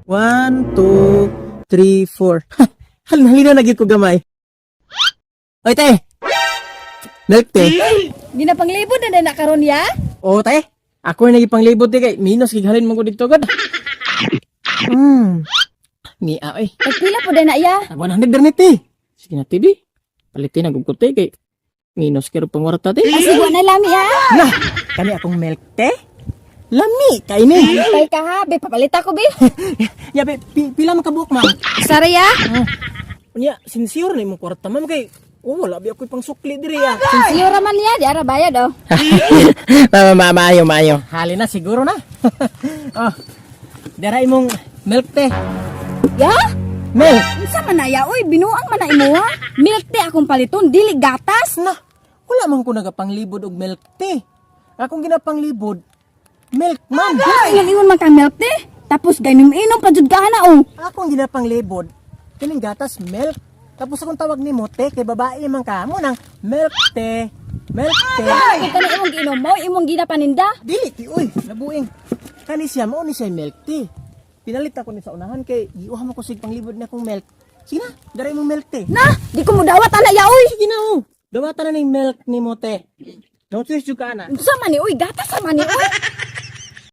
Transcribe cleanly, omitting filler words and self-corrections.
1, 2, 3, 4. Halina na gyud ko gamay. Oy, te. Milk, te. Di na panglibod na na karon ya? O, te. Ako na ipanglibot, te. Kay minus, gigalin mo ko dito, God. Ni, ay. Pagpila po na ya? 100 dar ni, te. Sige na, TV. Palitin na gugod, te. Kay minus kero pangwarta, te. Asigwa na lang ya. Nah, kani akong milk, te. Lami, kay ni. Tay ka ha, be papalita ko be. Ya, be, pila man kabuok, ma'am. Sara ya? Nya, sincere na imong kwarta, ma'am. Kay, wala, bi ako'y pang sukli diri, ya. Siyo raman ya, di ara bayad oh. Maayo. Hali na, siguro na. Oh, dara imong milk, te. Ya? Milk. Unsa man na ya? Oy, binuang man na imuha. Milk tea akong paliton, dili gatas. Na, wala man ko nagapanglibod og milk, te. Akong ginapanglibod, milk, man. Ingon man kang milk tea. Tapos gainom-inom pa jud ka na oh. Akong ginapanglibod, kining gatas, milk. Tapos akong tawag ni mo, te, kay babae man ka mo ng milk, te. Milk, te. Kung kani imong giinom mo, imong ginapaninda. Dili, ti, uy, nabuing. Kani siya, mo ni siya milk, te. Pinalit ako ni sa unahan kay giuha mo ko sig panglibod na akong milk. Sige na, dara imong milk, te. Na, di ko mo dawat ana ya oy. Sige na, oh. Dawatan na ng milk ni mo, te. No choice juga na. Unsa man ni oy, gatas man ni oy.